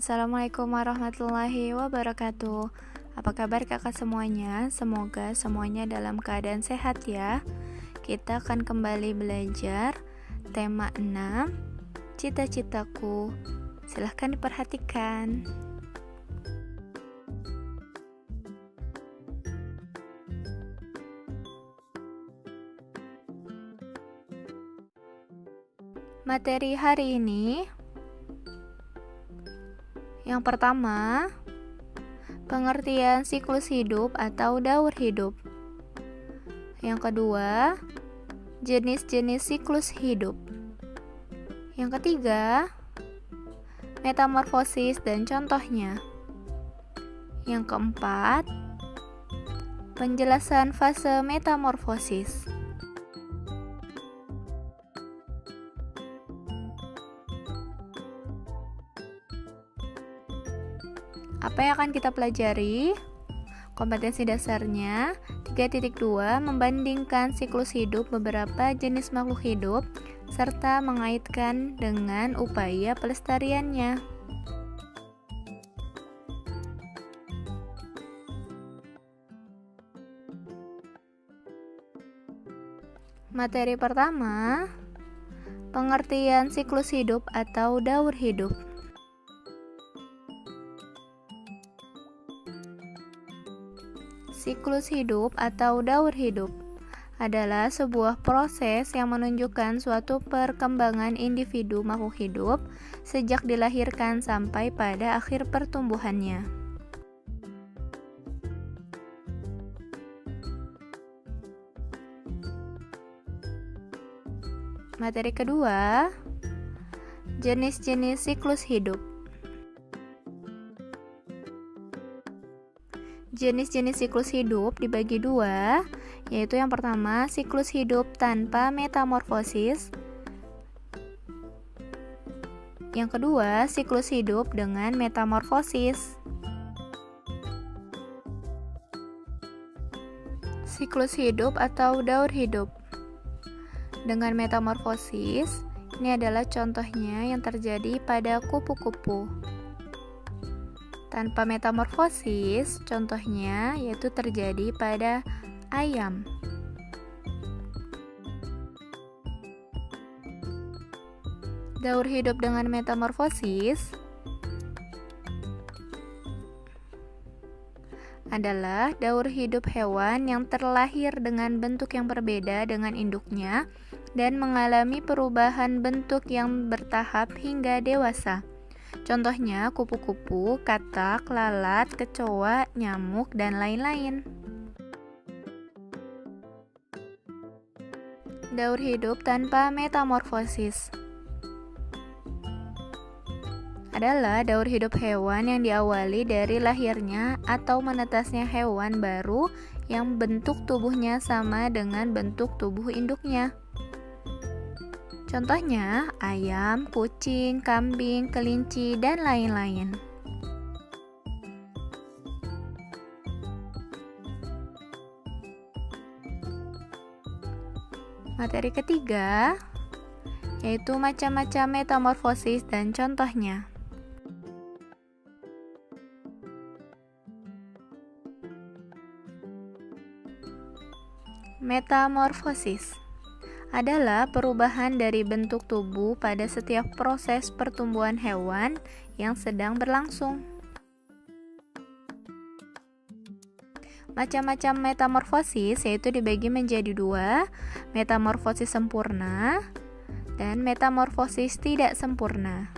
Assalamualaikum warahmatullahi wabarakatuh. Apa kabar kakak semuanya? Semoga semuanya dalam keadaan sehat ya. Kita akan kembali belajar tema 6, cita-citaku. Silahkan diperhatikan. Materi hari ini, yang pertama, pengertian siklus hidup atau daur hidup. Yang kedua, jenis-jenis siklus hidup. Yang ketiga, metamorfosis dan contohnya. Yang keempat, penjelasan fase metamorfosis. Apa yang akan kita pelajari? Kompetensi dasarnya 3.2 membandingkan siklus hidup beberapa jenis makhluk hidup serta mengaitkan dengan upaya pelestariannya. Materi pertama, pengertian siklus hidup atau daur hidup. Siklus hidup atau daur hidup adalah sebuah proses yang menunjukkan suatu perkembangan individu makhluk hidup sejak dilahirkan sampai pada akhir pertumbuhannya. Materi kedua, jenis-jenis siklus hidup. Jenis-jenis siklus hidup dibagi dua, yaitu yang pertama siklus hidup tanpa metamorfosis. Yang kedua siklus hidup dengan metamorfosis. Siklus hidup atau daur hidup dengan metamorfosis, ini adalah contohnya yang terjadi pada kupu-kupu. Tanpa metamorfosis, contohnya yaitu terjadi pada ayam. Daur hidup dengan metamorfosis adalah daur hidup hewan yang terlahir dengan bentuk yang berbeda dengan induknya dan mengalami perubahan bentuk yang bertahap hingga dewasa. Contohnya kupu-kupu, katak, lalat, kecoa, nyamuk, dan lain-lain. Daur hidup tanpa metamorfosis adalah daur hidup hewan yang diawali dari lahirnya atau menetasnya hewan baru yang bentuk tubuhnya sama dengan bentuk tubuh induknya. Contohnya ayam, kucing, kambing, kelinci, dan lain-lain. Materi ketiga, yaitu macam-macam metamorfosis dan contohnya. Metamorfosis adalah perubahan dari bentuk tubuh pada setiap proses pertumbuhan hewan yang sedang berlangsung. Macam-macam metamorfosis yaitu dibagi menjadi dua, metamorfosis sempurna dan metamorfosis tidak sempurna.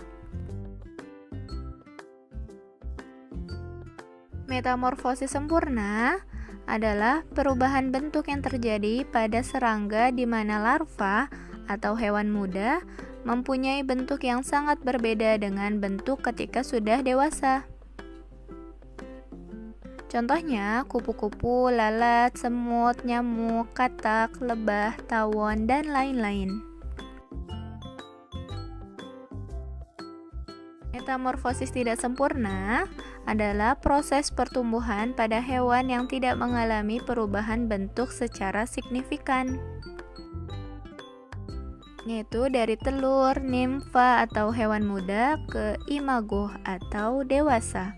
Metamorfosis sempurna adalah perubahan bentuk yang terjadi pada serangga di mana larva atau hewan muda mempunyai bentuk yang sangat berbeda dengan bentuk ketika sudah dewasa. Contohnya kupu-kupu, lalat, semut, nyamuk, katak, lebah, tawon, dan lain-lain. Metamorfosis tidak sempurna adalah proses pertumbuhan pada hewan yang tidak mengalami perubahan bentuk secara signifikan. yaitu dari telur, nimfa atau hewan muda ke imago atau dewasa.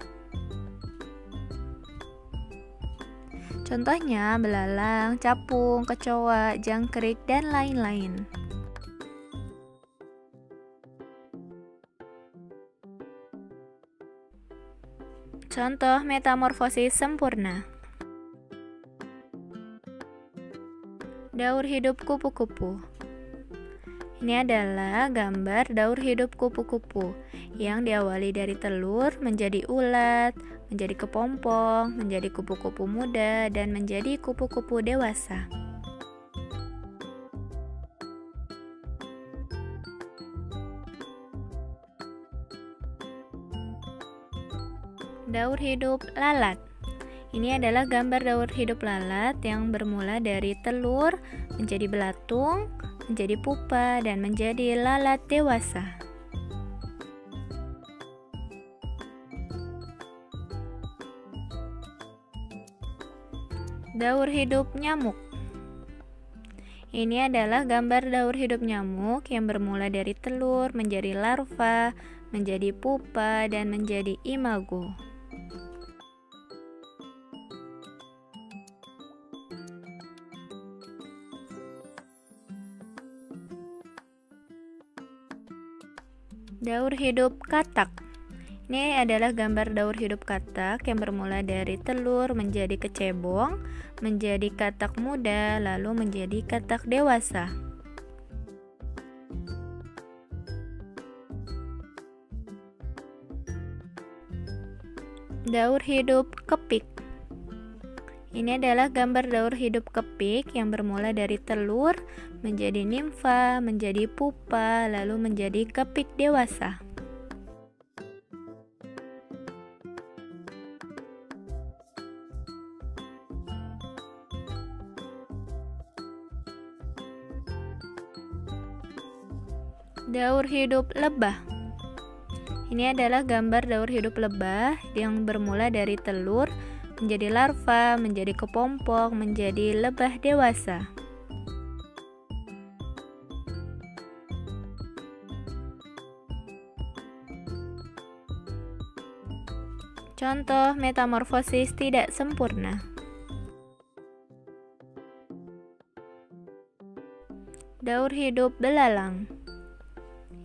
Contohnya belalang, capung, kecoa, jangkrik, dan lain-lain. Contoh metamorfosis sempurna. Daur hidup kupu-kupu. Ini adalah gambar daur hidup kupu-kupu yang diawali dari telur menjadi ulat, menjadi kepompong, menjadi kupu-kupu muda, dan menjadi kupu-kupu dewasa. Daur hidup lalat. Ini adalah gambar daur hidup lalat yang bermula dari telur, menjadi belatung, menjadi pupa, dan menjadi lalat dewasa. Daur hidup nyamuk. Ini adalah gambar daur hidup nyamuk yang bermula dari telur, menjadi larva, menjadi pupa, dan menjadi imago. Daur hidup katak. Ini adalah gambar daur hidup katak yang bermula dari telur menjadi kecebong, menjadi katak muda, lalu menjadi katak dewasa. Daur hidup kepik. Ini adalah gambar daur hidup kepik yang bermula dari telur, menjadi nimfa, menjadi pupa, lalu menjadi kepik dewasa. Daur hidup lebah. Ini adalah gambar daur hidup lebah yang bermula dari telur, menjadi larva, menjadi kepompong, menjadi lebah dewasa. Contoh metamorfosis tidak sempurna. Daur hidup belalang.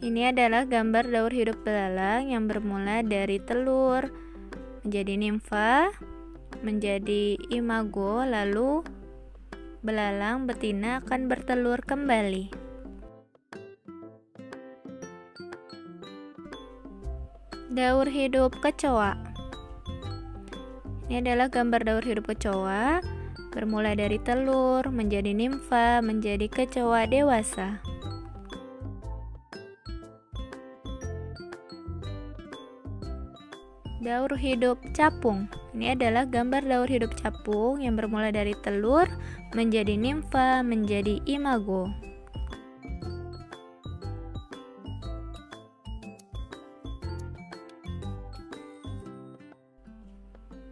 Ini adalah gambar daur hidup belalang yang bermula dari telur, menjadi nimfa, menjadi imago, lalu belalang betina akan bertelur kembali. Daur hidup kecoa. Ini adalah gambar daur hidup kecoa, bermula dari telur, menjadi nimfa, menjadi kecoa dewasa. Daur hidup capung. Ini adalah gambar daur hidup capung yang bermula dari telur, menjadi nimfa, menjadi imago.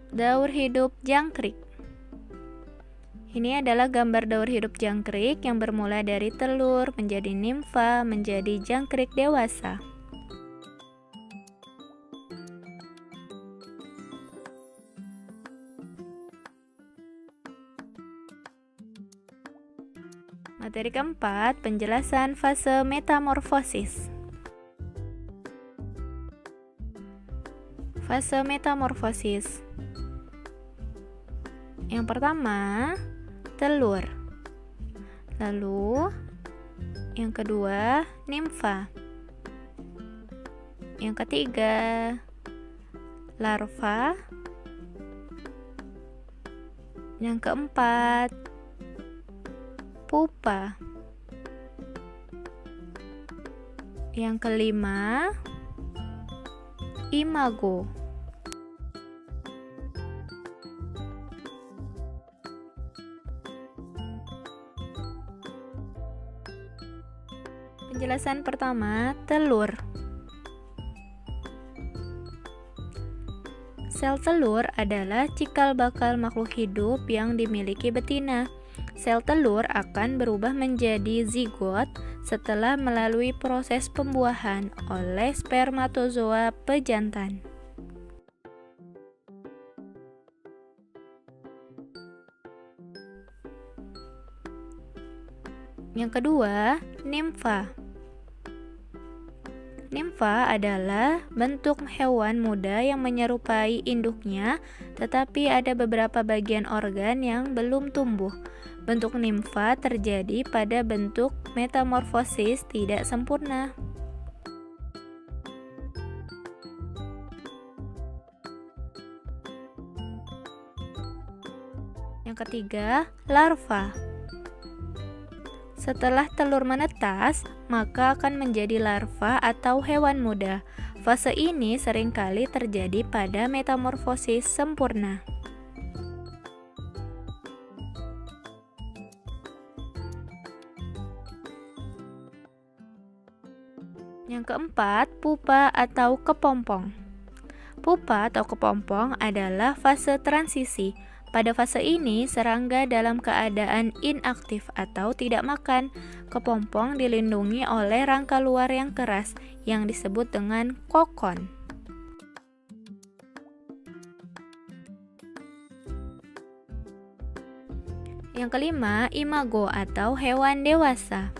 Daur hidup jangkrik. Ini adalah gambar daur hidup jangkrik yang bermula dari telur, menjadi nimfa, menjadi jangkrik dewasa. Materi keempat, penjelasan fase metamorfosis. Fase metamorfosis. Yang pertama, telur. Lalu, yang kedua, nimfa. Yang ketiga, larva. Yang keempat, pupa. Yang kelima, imago. Penjelasan pertama, telur. Sel telur adalah cikal bakal makhluk hidup yang dimiliki betina. Sel telur akan berubah menjadi zigot setelah melalui proses pembuahan oleh spermatozoa pejantan. Yang kedua, nimfa. Nimfa adalah bentuk hewan muda yang menyerupai induknya, tetapi ada beberapa bagian organ yang belum tumbuh. Bentuk nimfa terjadi pada bentuk metamorfosis tidak sempurna. Yang ketiga, larva. Setelah telur menetas, maka akan menjadi larva atau hewan muda. Fase ini seringkali terjadi pada metamorfosis sempurna. Yang keempat, pupa atau kepompong. Pupa atau kepompong adalah fase transisi. Pada fase ini, serangga dalam keadaan inaktif atau tidak makan. Kepompong dilindungi oleh rangka luar yang keras yang disebut dengan kokon. Yang kelima, imago atau hewan dewasa.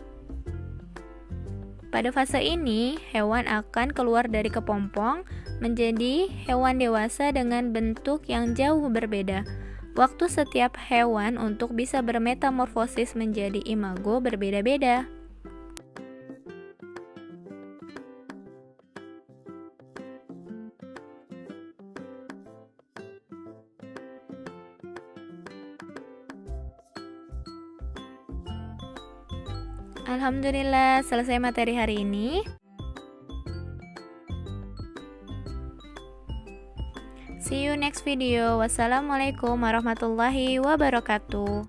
Pada fase ini, hewan akan keluar dari kepompong menjadi hewan dewasa dengan bentuk yang jauh berbeda. Waktu setiap hewan untuk bisa bermetamorfosis menjadi imago berbeda-beda. Alhamdulillah, selesai materi hari ini. See you next video. Wassalamualaikum warahmatullahi wabarakatuh.